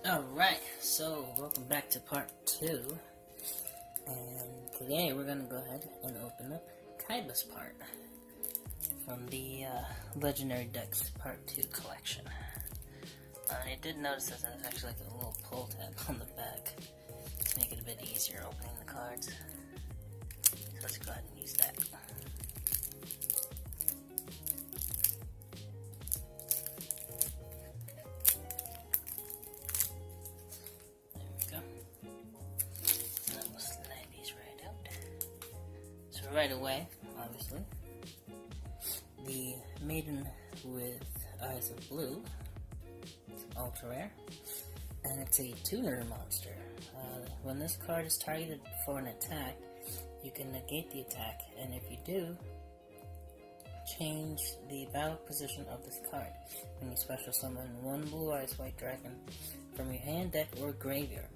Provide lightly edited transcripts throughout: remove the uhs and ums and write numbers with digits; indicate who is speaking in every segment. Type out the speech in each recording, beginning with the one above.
Speaker 1: Alright, so welcome back to part 2, and today we're going to go ahead and open up Kaiba's part from the Legendary Decks Part 2 collection. I did notice that there's actually like a little pull tab on the back to make it a bit easier opening the cards, so let's go ahead and use that. Right away, obviously, the Maiden with Eyes of Blue, it's ultra rare, and it's a tuner monster. When this card is targeted for an attack, you can negate the attack, and if you do, change the battle position of this card. When you special summon one Blue Eyes White Dragon from your hand, deck, or graveyard.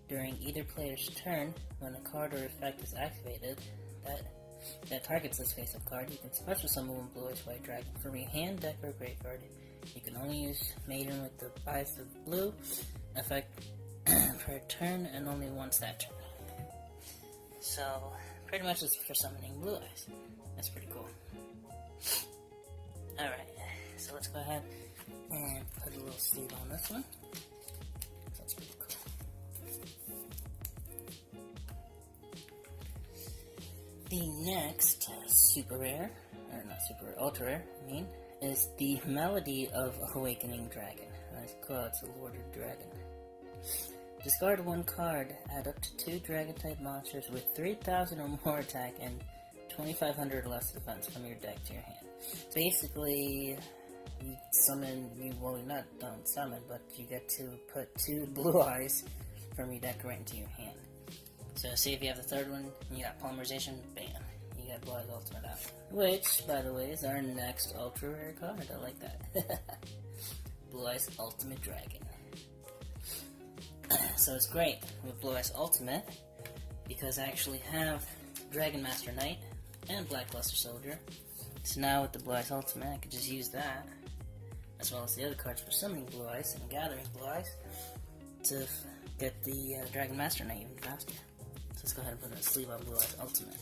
Speaker 1: During either player's turn, when a card or effect is activated, that targets this face-up card, you can special summon one Blue Eyes White Dragon from your hand, deck, or graveyard. You can only use Maiden with the Eyes of Blue effect per turn, and only once that turn. So, pretty much it's for summoning Blue Eyes. That's pretty cool. Alright, so let's go ahead and put a little sleeve on this one. That's pretty cool. The next super rare, or not super rare, ultra rare, is the Melody of Awakening Dragon. It's a Lorded Dragon. Discard one card, add up to 2 Dragon-type monsters with 3,000 or more attack and 2,500 or less defense from your deck to your hand. So basically, you summon, don't summon, but you get to put 2 Blue Eyes from your deck right into your hand. So, see if you have the third one, and you got Polymerization, bam, you got Blue Eyes Ultimate out. Which, by the way, is our next ultra rare card. I like that. Blue Eyes Ultimate Dragon. So it's great with Blue Eyes Ultimate, because I actually have Dragon Master Knight and Blackluster Soldier. So now with the Blue Eyes Ultimate, I can just use that, as well as the other cards for summoning Blue Eyes and gathering Blue Eyes, to get the Dragon Master Knight even faster. Let's go ahead and put a sleeve on Blue Eyes Ultimate.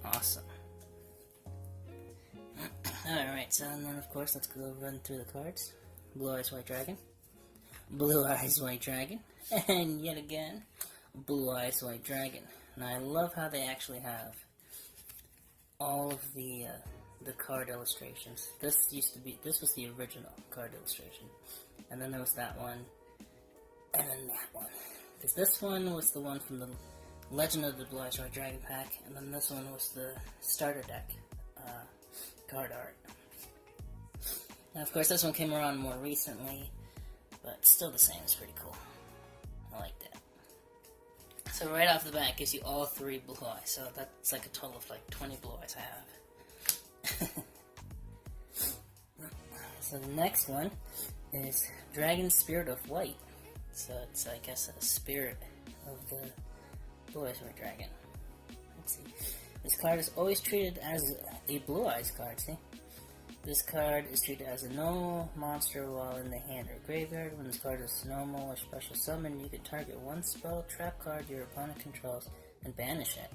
Speaker 1: Awesome. Alright, so then of course let's go run through the cards. Blue Eyes White Dragon, Blue Eyes White Dragon, and yet again, Blue Eyes White Dragon. Now I love how they actually have all of the card illustrations. This was the original card illustration. And then there was that one, and then that one. Because this one was the one from the Legend of the Blue Eyes White Dragon pack, and then this one was the starter deck card art. Now, of course, this one came around more recently, but still the same. It's pretty cool. I like that. So right off the bat, it gives you all 3 Blue Eyes. So that's like a total of like 20 Blue Eyes I have. So the next one is Dragon Spirit of White. So it's, I guess, a spirit of the Blue Eyes White Dragon. Let's see. This card is always treated as a Blue Eyes card, see? This card is treated as a normal monster while in the hand or graveyard. When this card is normal or special summon, you can target one spell trap card your opponent controls and banish it.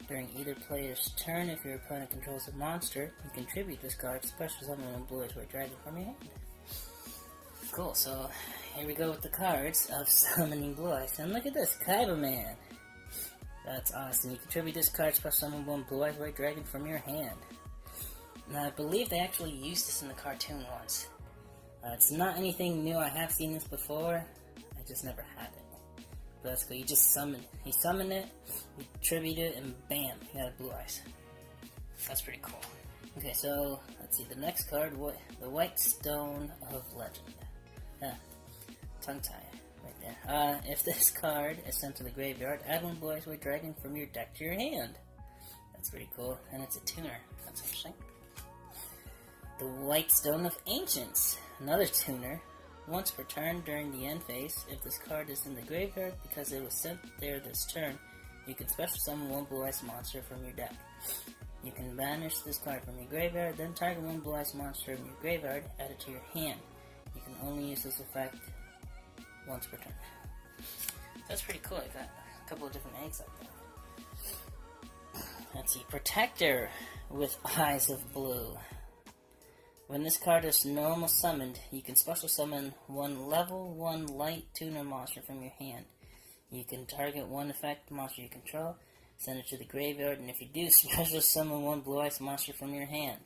Speaker 1: During either player's turn, if your opponent controls a monster, you contribute this card to special summon one Blue Eyes White Dragon from your hand. Cool, so here we go with the cards of summoning Blue Eyes. And look at this, Kaiba Man. That's awesome. You contribute this card to special summon one Blue Eyes White Dragon from your hand. Now, I believe they actually used this in the cartoon once. It's not anything new. I have seen this before. I just never had it. But that's cool. You just summon it. You summon it, you tribute it, and bam, you got a Blue Eyes. That's pretty cool. Okay, so let's see. The next card, the White Stone of Legend. Tongue tie right there. If this card is sent to the graveyard, add one Blue Eyes White Dragon from your deck to your hand. That's pretty cool. And it's a tuner. That's interesting. The White Stone of Ancients. Another tuner. Once per turn during the end phase, if this card is in the graveyard because it was sent there this turn, you can special summon one Blue Eyes monster from your deck. You can banish this card from your graveyard, then target one blue-eyes monster from your graveyard, add it to your hand. You can only use this effect once per turn. That's pretty cool. I got a couple of different eggs up there. Let's see. Protector with Eyes of Blue. When this card is normal summoned, you can special summon one level 1 light tuner monster from your hand. You can target one effect monster you control, send it to the graveyard, and if you do, special summon one blue-eyes monster from your hand.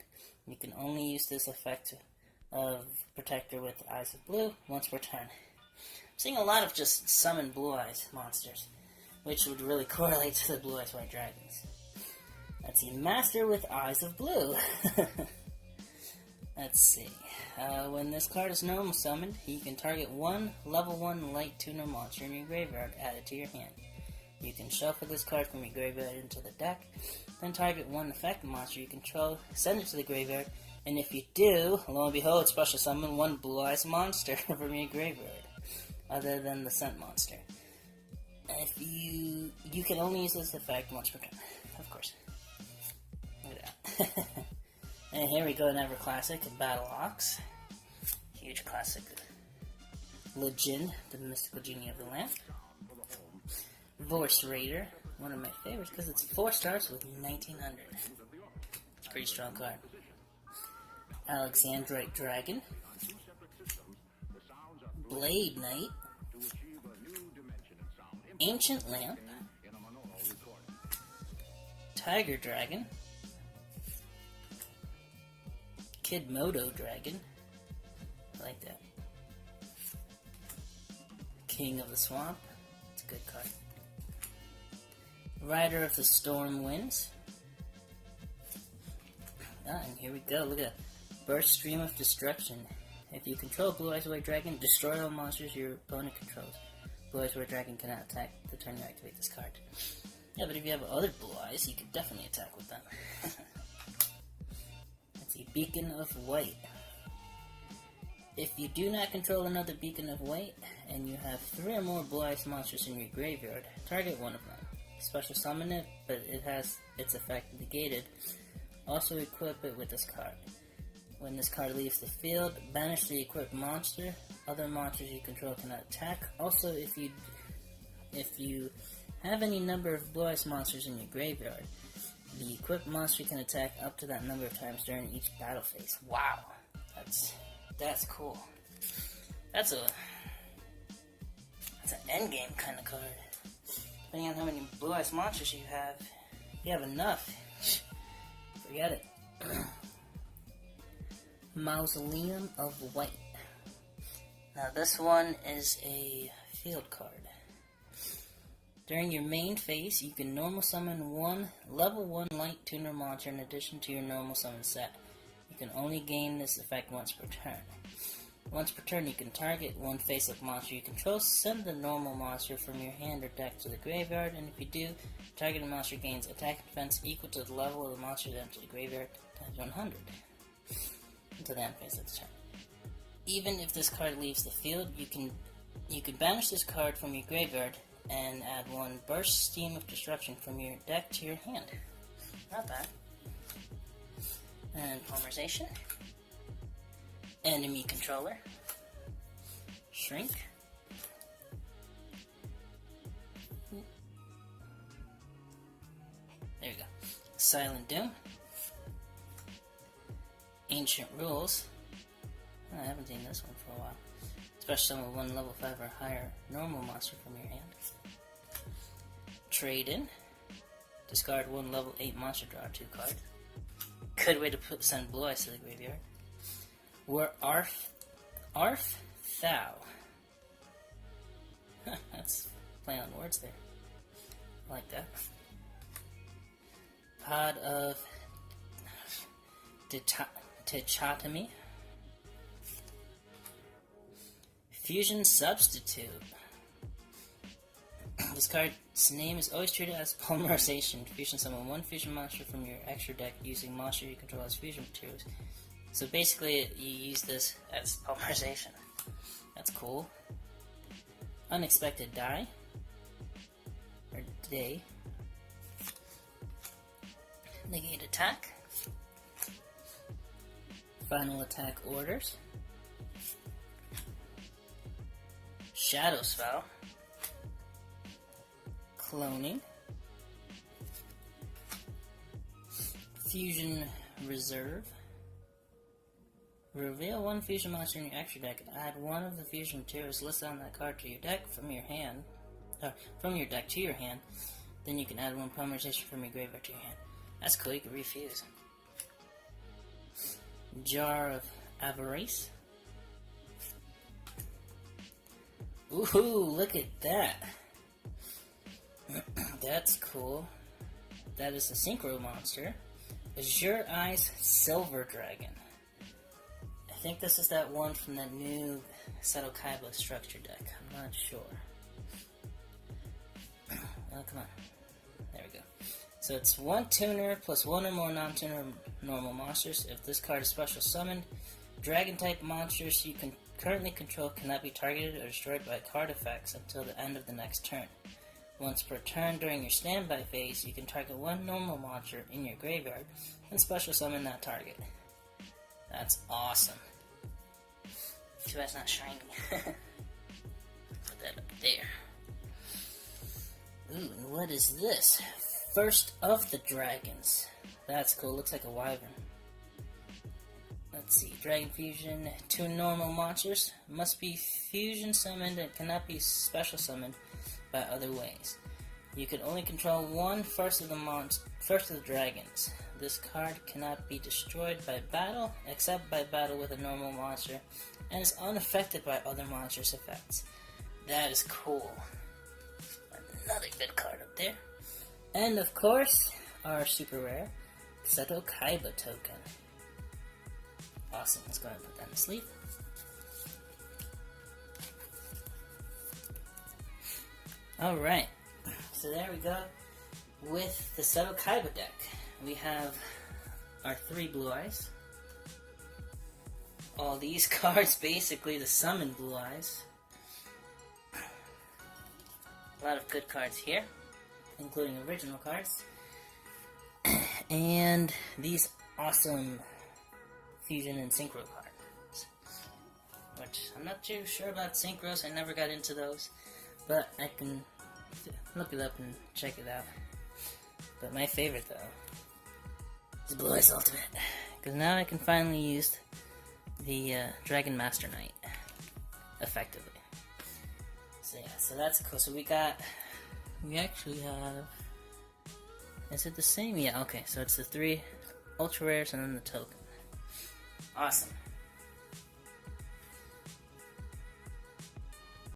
Speaker 1: You can only use this effect of Protector with Eyes of Blue once per turn. I'm seeing a lot of just summon blue-eyes monsters, which would really correlate to the blue-eyes white dragons. Let's see, Master with Eyes of Blue. Let's see. When this card is normal summoned, you can target one level 1 light tuner monster in your graveyard, add it to your hand. You can shuffle this card from your graveyard into the deck, then target one effect monster you control, send it to the graveyard, and if you do, lo and behold, special summon one blue-eyes monster from your graveyard, other than the scent monster. If you can only use this effect once per turn, of course. Look at that. And here we go, another classic, Battle Ox. Huge classic. Legend, the mystical genie of the lamp. Vorse Raider, one of my favorites because it's 4 stars with 1900. It's a pretty strong card. Alexandrite Dragon. Blade Knight. Ancient Lamp. Tiger Dragon. Kid Moto Dragon. I like that. King of the Swamp. It's a good card. Rider of the Storm Winds. And here we go. Look at that. Burst Stream of Destruction. If you control Blue-Eyes White Dragon, destroy all monsters your opponent controls. Blue-Eyes White Dragon cannot attack the turn you activate this card. Yeah, but if you have other blue eyes, you can definitely attack with them. Let's see. Beacon of White. If you do not control another Beacon of White, and you have 3 or more blue-eyes monsters in your graveyard, target one of them. Special summon it, but it has its effect negated. Also equip it with this card. When this card leaves the field, banish the equipped monster. Other monsters you control cannot attack. Also, if you have any number of blue-eyes monsters in your graveyard, the equipped monster can attack up to that number of times during each battle phase. Wow, that's cool. That's an endgame kind of card. Depending on how many blue-eyes monsters you have enough. Forget it. Mausoleum of White. Now this one is a field card. During your main phase, you can normal summon one level 1 light tuner monster in addition to your normal summon set. You can only gain this effect once per turn. Once per turn, you can target one face-up monster you control, send the normal monster from your hand or deck to the graveyard, and if you do, targeted monster gains attack and defense equal to the level of the monster that entered the graveyard times 100 until the end phase of the turn. Even if this card leaves the field, you can banish this card from your graveyard and add one Burst Stream of Destruction from your deck to your hand. Not bad. And Polymerization. Enemy Controller. Shrink. There we go. Silent Doom. Ancient Rules. Oh, I haven't seen this one for a while. Special summon one level 5 or higher normal monster from your hand. Trade In. Discard one level 8 monster, draw 2 cards. Good way to send blue eyes to the graveyard. We're Arf Thou. That's playing on words there. I like that. Pod of Dichotomy. Fusion Substitute. This card's name is always treated as Polymerization. Fusion summon one fusion monster from your extra deck using monster you control as fusion materials. So basically, you use this as Polymerization. That's cool. Unexpected Die. Or Day. negate attack, final attack orders, shadow spell, cloning, fusion reserve, reveal one fusion monster in your extra deck, add one of the fusion materials listed on that card to your deck from your hand, from your deck to your hand, then you can add one polymerization from your graveyard to your hand. That's cool, you can refuse. Jar of Avarice. Ooh, look at that. That's cool. That is a synchro monster. Azure Eyes Silver Dragon. I think this is that one from that new Seto Kaiba structure deck. I'm not sure. Oh, come on. There we go. So it's one tuner plus one or more non-tuner normal monsters. If this card is special summoned, dragon-type monsters you can currently control cannot be targeted or destroyed by card effects until the end of the next turn. Once per turn during your standby phase, you can target one normal monster in your graveyard and special summon that target. That's awesome. Too bad it's not shiny. Put that up there. Ooh, and what is this? First of the Dragons. That's cool, looks like a wyvern. Let's see, Dragon Fusion. 2 normal monsters must be fusion summoned and cannot be special summoned by other ways. You can only control one first of the dragons. This card cannot be destroyed by battle, except by battle with a normal monster, and is unaffected by other monsters' effects. That is cool. Another good card up there. And of course, our super rare Seto Kaiba token. Awesome, let's go ahead and put that in the sleeve. Alright, so there we go with the Seto Kaiba deck. We have our 3 blue eyes. All these cards basically the summon blue eyes. A lot of good cards here, including original cards. And these awesome fusion and synchro cards. Which I'm not too sure about synchros, I never got into those. But I can look it up and check it out. But my favorite though is Blue Eyes Ultimate. Because now I can finally use the Dragon Master Knight effectively. So yeah, so that's cool. So we actually have, is it the same? Yeah, okay, so it's the 3 ultra rares and then the token. Awesome.